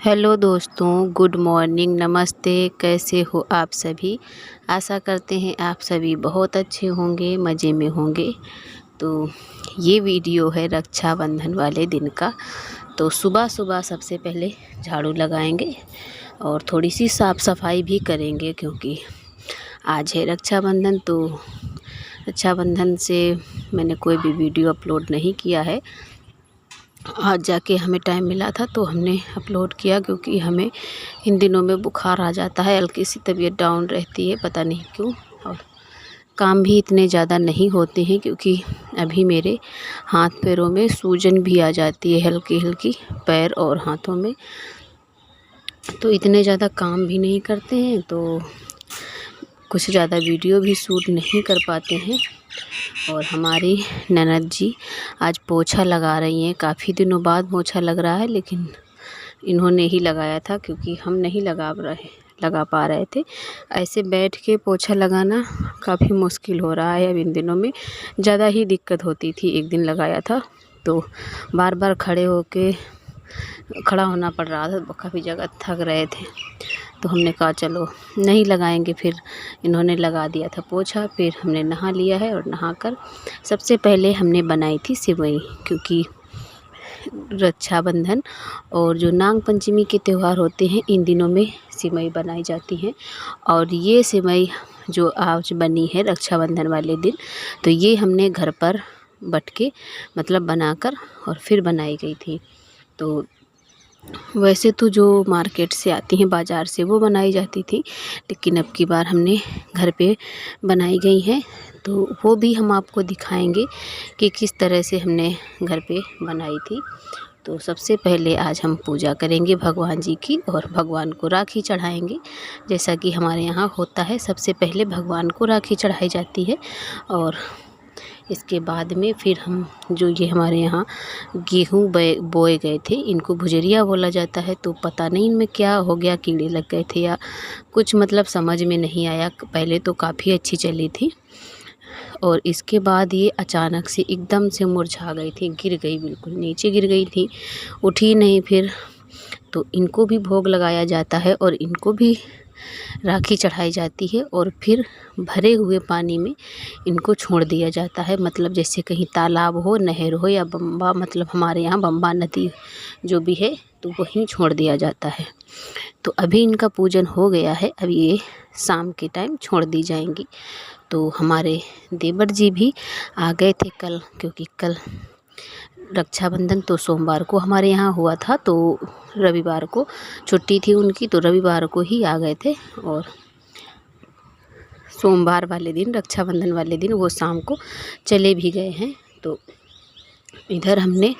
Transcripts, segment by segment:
Hello दोस्तों, good morning, नमस्ते। कैसे हो आप सभी। आशा करते हैं आप सभी बहुत अच्छे होंगे, मज़े में होंगे। तो ये वीडियो है रक्षाबंधन वाले दिन का। तो सुबह सुबह सबसे पहले झाड़ू लगाएंगे और थोड़ी सी साफ़ सफाई भी करेंगे, क्योंकि आज है रक्षाबंधन। तो रक्षाबंधन से मैंने कोई भी वीडियो अपलोड नहीं किया है। आज जाके हमें टाइम मिला था तो हमने अपलोड किया, क्योंकि हमें इन दिनों में बुखार आ जाता है, हल्की सी तबीयत डाउन रहती है, पता नहीं क्यों। और काम भी इतने ज़्यादा नहीं होते हैं, क्योंकि अभी मेरे हाथ पैरों में सूजन भी आ जाती है, हल्की हल्की पैर और हाथों में। तो इतने ज़्यादा काम भी नहीं करते हैं, तो कुछ ज़्यादा वीडियो भी शूट नहीं कर पाते हैं। और हमारी ननद जी आज पोछा लगा रही हैं। काफ़ी दिनों बाद पोछा लग रहा है, लेकिन इन्होंने ही लगाया था, क्योंकि हम नहीं लगा पा रहे थे। ऐसे बैठ के पोछा लगाना काफ़ी मुश्किल हो रहा है अब इन दिनों में। ज़्यादा ही दिक्कत होती थी। एक दिन लगाया था तो बार बार खड़ा होना पड़ रहा था, काफ़ी जगह थक रहे थे। तो हमने कहा चलो नहीं लगाएंगे। फिर इन्होंने लगा दिया था पोछा। फिर हमने नहा लिया है, और नहाकर सबसे पहले हमने बनाई थी सिवई, क्योंकि रक्षाबंधन और जो नाग पंचमी के त्यौहार होते हैं, इन दिनों में सिवई बनाई जाती हैं। और ये सिवई जो आज बनी है रक्षाबंधन वाले दिन, तो ये हमने घर पर बटके मतलब बनाकर और फिर बनाई गई थी। तो वैसे तो जो मार्केट से आती हैं, बाज़ार से, वो बनाई जाती थी, लेकिन अब की बार हमने घर पे बनाई गई हैं। तो वो भी हम आपको दिखाएंगे कि किस तरह से हमने घर पे बनाई थी। तो सबसे पहले आज हम पूजा करेंगे भगवान जी की, और भगवान को राखी चढ़ाएंगे। जैसा कि हमारे यहाँ होता है, सबसे पहले भगवान को राखी चढ़ाई जाती है। और इसके बाद में फिर हम जो ये हमारे यहाँ गेहूँ बोए गए थे, इनको भुजरिया बोला जाता है। तो पता नहीं इनमें क्या हो गया, कीड़े लग गए थे या कुछ, मतलब समझ में नहीं आया। पहले तो काफ़ी अच्छी चली थी, और इसके बाद ये अचानक से एकदम से मुरझा गई थी, गिर गई, बिल्कुल नीचे गिर गई थी, उठी नहीं फिर। तो इनको भी भोग लगाया जाता है, और इनको भी राखी चढ़ाई जाती है, और फिर भरे हुए पानी में इनको छोड़ दिया जाता है। मतलब जैसे कहीं तालाब हो, नहर हो, या बम्बा, मतलब हमारे यहाँ बम्बा नदी जो भी है, तो वहीं छोड़ दिया जाता है। तो अभी इनका पूजन हो गया है, अब ये शाम के टाइम छोड़ दी जाएंगी। तो हमारे देवर जी भी आ गए थे कल, क्योंकि कल रक्षाबंधन तो सोमवार को हमारे यहाँ हुआ था, तो रविवार को छुट्टी थी उनकी, तो रविवार को ही आ गए थे। और सोमवार वाले दिन, रक्षाबंधन वाले दिन, वो शाम को चले भी गए हैं। तो इधर हमने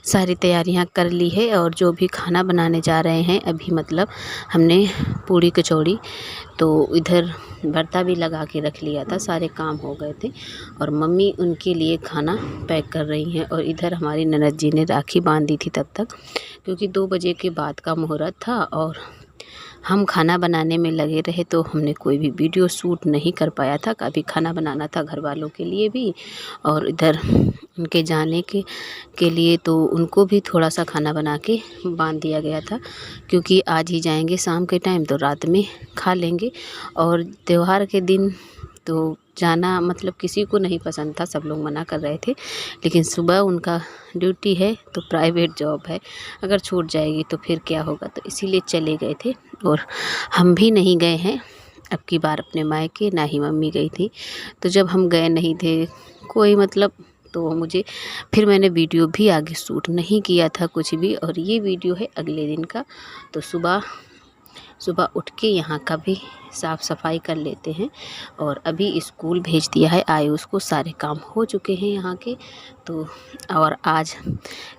सारी तैयारियां कर ली है, और जो भी खाना बनाने जा रहे हैं अभी, मतलब हमने पूड़ी कचौड़ी, तो इधर भरता भी लगा के रख लिया था, सारे काम हो गए थे। और मम्मी उनके लिए खाना पैक कर रही हैं, और इधर हमारी ननद जी ने राखी बांध दी थी तब तक, क्योंकि 2 बजे के बाद का मुहूर्त था, और हम खाना बनाने में लगे रहे, तो हमने कोई भी वीडियो शूट नहीं कर पाया था। काफ़ी खाना बनाना था घर वालों के लिए भी, और इधर उनके जाने के लिए तो उनको भी थोड़ा सा खाना बना के बांध दिया गया था, क्योंकि आज ही जाएंगे शाम के टाइम, तो रात में खा लेंगे। और त्यौहार के दिन तो जाना मतलब किसी को नहीं पसंद था, सब लोग मना कर रहे थे, लेकिन सुबह उनका ड्यूटी है, तो प्राइवेट जॉब है, अगर छूट जाएगी तो फिर क्या होगा, तो इसीलिए चले गए थे। और हम भी नहीं गए हैं अब की बार अपने मायके, ना ही मम्मी गई थी। तो जब हम गए नहीं थे कोई मतलब, तो मुझे फिर मैंने वीडियो भी आगे शूट नहीं किया था कुछ भी। और ये वीडियो है अगले दिन का। तो सुबह सुबह उठ के यहाँ का भी साफ़ सफाई कर लेते हैं, और अभी स्कूल भेज दिया है आयुष को, सारे काम हो चुके हैं यहाँ के। तो और आज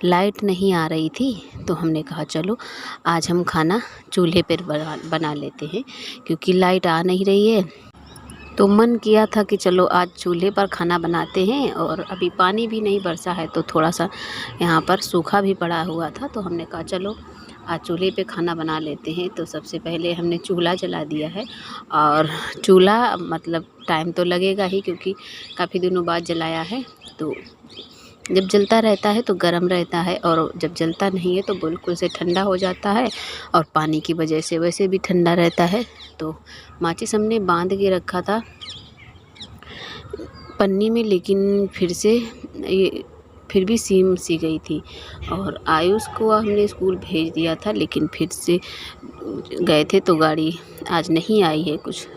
लाइट नहीं आ रही थी, तो हमने कहा चलो आज हम खाना चूल्हे पर बना लेते हैं, क्योंकि लाइट आ नहीं रही है। तो मन किया था कि चलो आज चूल्हे पर खाना बनाते हैं, और अभी पानी भी नहीं बरसा है, तो थोड़ा सा यहाँ पर सूखा भी पड़ा हुआ था, तो हमने कहा चलो आज चूल्हे पे खाना बना लेते हैं। तो सबसे पहले हमने चूल्हा जला दिया है, और चूल्हा मतलब टाइम तो लगेगा ही, क्योंकि काफ़ी दिनों बाद जलाया है। तो जब जलता रहता है तो गर्म रहता है, और जब जलता नहीं है तो बिल्कुल से ठंडा हो जाता है, और पानी की वजह से वैसे भी ठंडा रहता है। तो माचिस हमने बांध के रखा था पन्नी में, लेकिन फिर भी सीम सी गई थी, और आयुष को हमने स्कूल भेज दिया था, लेकिन फिर से गए थे तो गाड़ी आज नहीं आई है। कुछ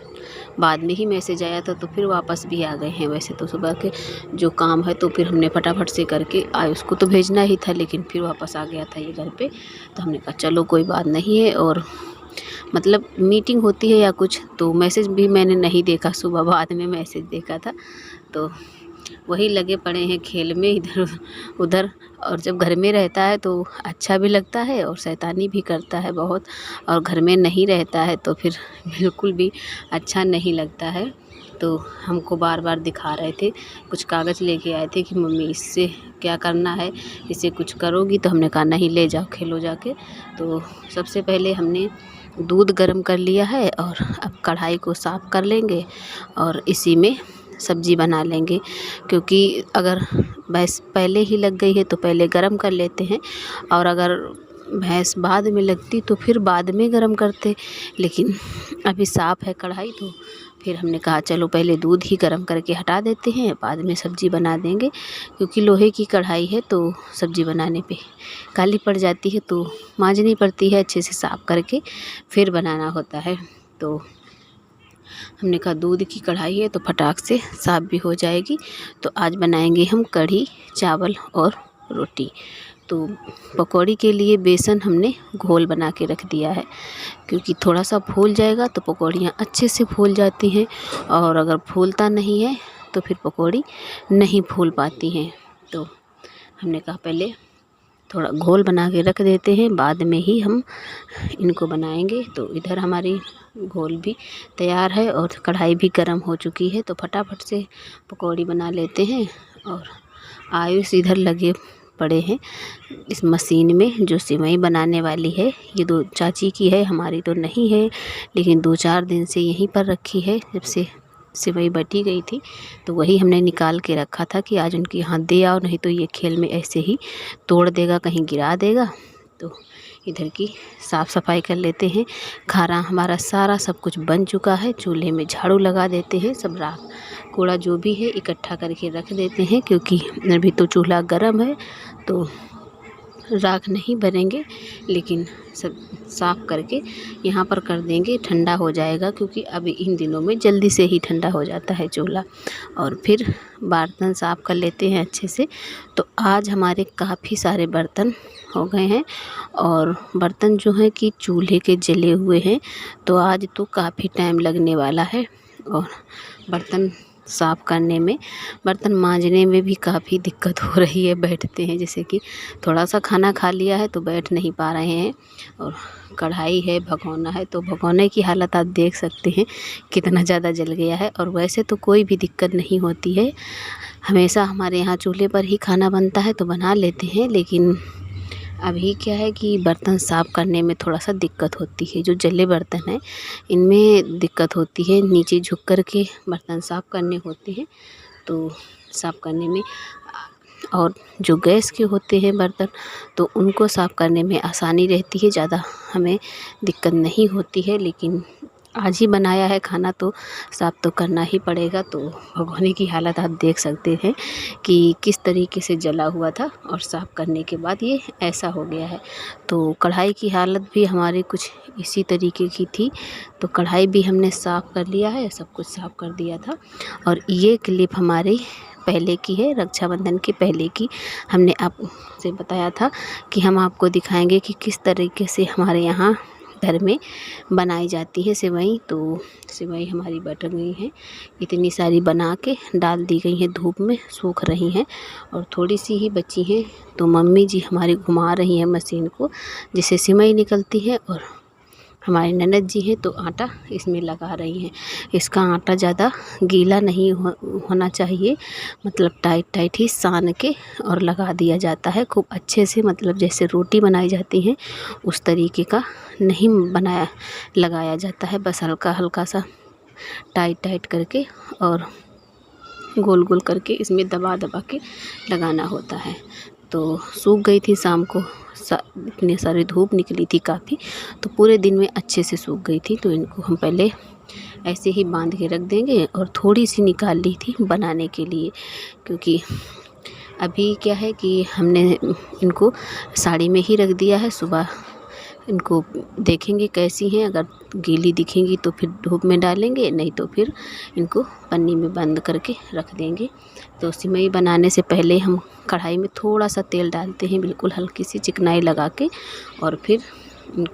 बाद में ही मैसेज आया था, तो फिर वापस भी आ गए हैं। वैसे तो सुबह के जो काम है तो फिर हमने फटाफट से करके आयुष को तो भेजना ही था, लेकिन फिर वापस आ गया था ये घर पे। तो हमने कहा चलो कोई बात नहीं है, और मतलब मीटिंग होती है या कुछ, तो मैसेज भी मैंने नहीं देखा, सुबह बाद में मैसेज देखा था। तो वही लगे पड़े हैं खेल में इधर उधर, और जब घर में रहता है तो अच्छा भी लगता है और शैतानी भी करता है बहुत, और घर में नहीं रहता है तो फिर बिल्कुल भी अच्छा नहीं लगता है। तो हमको बार बार दिखा रहे थे, कुछ कागज़ लेके आए थे कि मम्मी इससे क्या करना है, इसे कुछ करोगी? तो हमने कहा नहीं, ले जाओ खेलो जाके। तो सबसे पहले हमने दूध गर्म कर लिया है, और अब कढ़ाई को साफ़ कर लेंगे और इसी में सब्ज़ी बना लेंगे, क्योंकि अगर भैंस पहले ही लग गई है तो पहले गरम कर लेते हैं, और अगर भैंस बाद में लगती तो फिर बाद में गरम करते, लेकिन अभी साफ़ है कढ़ाई, तो फिर हमने कहा चलो पहले दूध ही गरम करके हटा देते हैं, बाद में सब्ज़ी बना देंगे। क्योंकि लोहे की कढ़ाई है तो सब्ज़ी बनाने पे काली पड़ जाती है, तो मांजनी पड़ती है अच्छे से साफ़ करके, फिर बनाना होता है। तो हमने कहा दूध की कढ़ाई है तो फटाक से साफ़ भी हो जाएगी। तो आज बनाएंगे हम कढ़ी चावल और रोटी। तो पकौड़ी के लिए बेसन हमने घोल बना के रख दिया है, क्योंकि थोड़ा सा फूल जाएगा तो पकौड़ियाँ अच्छे से फूल जाती हैं, और अगर फूलता नहीं है तो फिर पकौड़ी नहीं फूल पाती हैं। तो हमने कहा पहले थोड़ा घोल बना के रख देते हैं, बाद में ही हम इनको बनाएंगे। तो इधर हमारी घोल भी तैयार है और कढ़ाई भी गर्म हो चुकी है, तो फटाफट से पकौड़ी बना लेते हैं। और आयुष इधर लगे पड़े हैं इस मशीन में जो सिवई बनाने वाली है। ये दो चाची की है, हमारी तो नहीं है, लेकिन 2-4 दिन से यहीं पर रखी है, जब से सिवई बटी गई थी तो वही हमने निकाल के रखा था कि आज उनके यहाँ दे आओ, नहीं तो ये खेल में ऐसे ही तोड़ देगा, कहीं गिरा देगा। तो इधर की साफ़ सफाई कर लेते हैं। खाना हमारा सारा सब कुछ बन चुका है, चूल्हे में झाड़ू लगा देते हैं, सब राख कूड़ा जो भी है इकट्ठा करके रख देते हैं, क्योंकि अभी तो चूल्हा गर्म है तो राख नहीं भरेंगे, लेकिन सब साफ़ करके यहाँ पर कर देंगे, ठंडा हो जाएगा, क्योंकि अभी इन दिनों में जल्दी से ही ठंडा हो जाता है चूल्हा। और फिर बर्तन साफ़ कर लेते हैं अच्छे से। तो आज हमारे काफ़ी सारे बर्तन हो गए हैं, और बर्तन जो हैं कि चूल्हे के जले हुए हैं, तो आज तो काफ़ी टाइम लगने वाला है। और बर्तन साफ़ करने में, बर्तन मांजने में भी काफ़ी दिक्कत हो रही है। बैठते हैं, जैसे कि थोड़ा सा खाना खा लिया है तो बैठ नहीं पा रहे हैं, और कढ़ाई है, भगोना है, तो भगोने की हालत आप देख सकते हैं कितना ज़्यादा जल गया है। और वैसे तो कोई भी दिक्कत नहीं होती है, हमेशा हमारे यहाँ चूल्हे पर ही खाना बनता है तो बना लेते हैं, लेकिन अभी क्या है कि बर्तन साफ़ करने में थोड़ा सा दिक्कत होती है। जो जले बर्तन हैं इनमें दिक्कत होती है, नीचे झुक कर के बर्तन साफ़ करने होते हैं, तो साफ़ करने में। और जो गैस के होते हैं बर्तन तो उनको साफ़ करने में आसानी रहती है, ज़्यादा हमें दिक्कत नहीं होती है। लेकिन आज ही बनाया है खाना तो साफ़ तो करना ही पड़ेगा। तो भगोने की हालत आप देख सकते हैं कि किस तरीके से जला हुआ था, और साफ़ करने के बाद ये ऐसा हो गया है। तो कढ़ाई की हालत भी हमारी कुछ इसी तरीके की थी, तो कढ़ाई भी हमने साफ़ कर लिया है, सब कुछ साफ़ कर दिया था। और ये क्लिप हमारी पहले की है, रक्षाबंधन के पहले की। हमने आपसे बताया था कि हम आपको दिखाएंगे कि किस तरीके से हमारे यहाँ घर में बनाई जाती है सिवई। तो सिवई हमारी बट गई है, इतनी सारी बना के डाल दी गई हैं, धूप में सूख रही हैं, और थोड़ी सी ही बची हैं। तो मम्मी जी हमारी घुमा रही हैं मशीन को, जिससे सिवई निकलती है। और हमारी ननद जी हैं तो आटा इसमें लगा रही हैं। इसका आटा ज़्यादा गीला नहीं होना चाहिए, मतलब टाइट टाइट ही सान के और लगा दिया जाता है खूब अच्छे से, मतलब जैसे रोटी बनाई जाती है उस तरीके का नहीं लगाया जाता है, बस हल्का हल्का सा टाइट टाइट करके। और गोल गोल करके इसमें दबा दबा के लगाना होता है। तो सूख गई थी शाम को, इतने सारी धूप निकली थी काफ़ी, तो पूरे दिन में अच्छे से सूख गई थी। तो इनको हम पहले ऐसे ही बांध के रख देंगे और थोड़ी सी निकाल ली थी बनाने के लिए, क्योंकि अभी क्या है कि हमने इनको साड़ी में ही रख दिया है। सुबह इनको देखेंगे कैसी हैं, अगर गीली दिखेंगी तो फिर धूप में डालेंगे, नहीं तो फिर इनको पन्नी में बंद करके रख देंगे। तो सिवई बनाने से पहले हम कढ़ाई में थोड़ा सा तेल डालते हैं, बिल्कुल हल्की सी चिकनाई लगा के, और फिर इन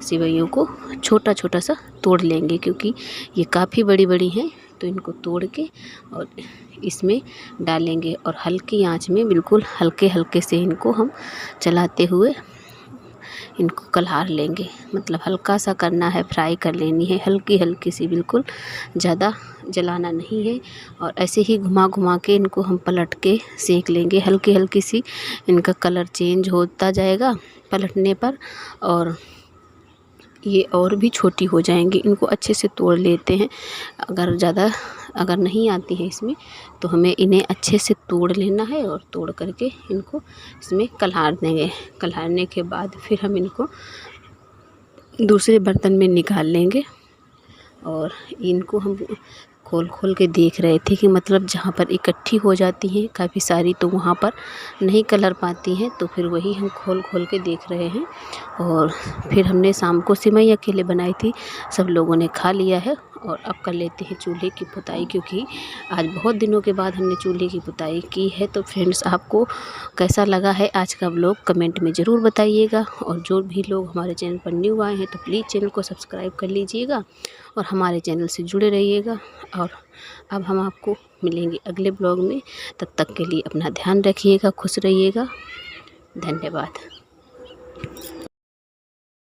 सिवइयों को छोटा छोटा सा तोड़ लेंगे, क्योंकि ये काफ़ी बड़ी बड़ी हैं। तो इनको तोड़ के और इसमें डालेंगे और हल्की आंच में बिल्कुल हल्के हल्के से इनको हम चलाते हुए इनको कलहार लेंगे। मतलब हल्का सा करना है, फ्राई कर लेनी है हल्की हल्की सी, बिल्कुल ज़्यादा जलाना नहीं है। और ऐसे ही घुमा घुमा के इनको हम पलट के सेक लेंगे, हल्की हल्की सी इनका कलर चेंज होता जाएगा पलटने पर, और ये और भी छोटी हो जाएंगी। इनको अच्छे से तोड़ लेते हैं। अगर नहीं आती है इसमें, तो हमें इन्हें अच्छे से तोड़ लेना है और तोड़ करके इनको इसमें कलहार देंगे। कलहारने के बाद फिर हम इनको दूसरे बर्तन में निकाल लेंगे, और इनको हम खोल खोल के देख रहे थे कि मतलब जहाँ पर इकट्ठी हो जाती हैं काफ़ी सारी, तो वहाँ पर नहीं कलर पाती हैं, तो फिर वही हम खोल खोल के देख रहे हैं। और फिर हमने शाम को सिवई अकेले बनाई थी, सब लोगों ने खा लिया है। और अब कर लेते हैं चूल्हे की पुताई, क्योंकि आज बहुत दिनों के बाद हमने चूल्हे की पुताई की है। तो फ्रेंड्स, आपको कैसा लगा है आज का व्लॉग कमेंट में ज़रूर बताइएगा। और जो भी लोग हमारे चैनल पर न्यू आए हैं तो प्लीज़ चैनल को सब्सक्राइब कर लीजिएगा और हमारे चैनल से जुड़े रहिएगा। और अब हम आपको मिलेंगे अगले ब्लॉग में, तब तक के लिए अपना ध्यान रखिएगा, खुश रहिएगा। धन्यवाद।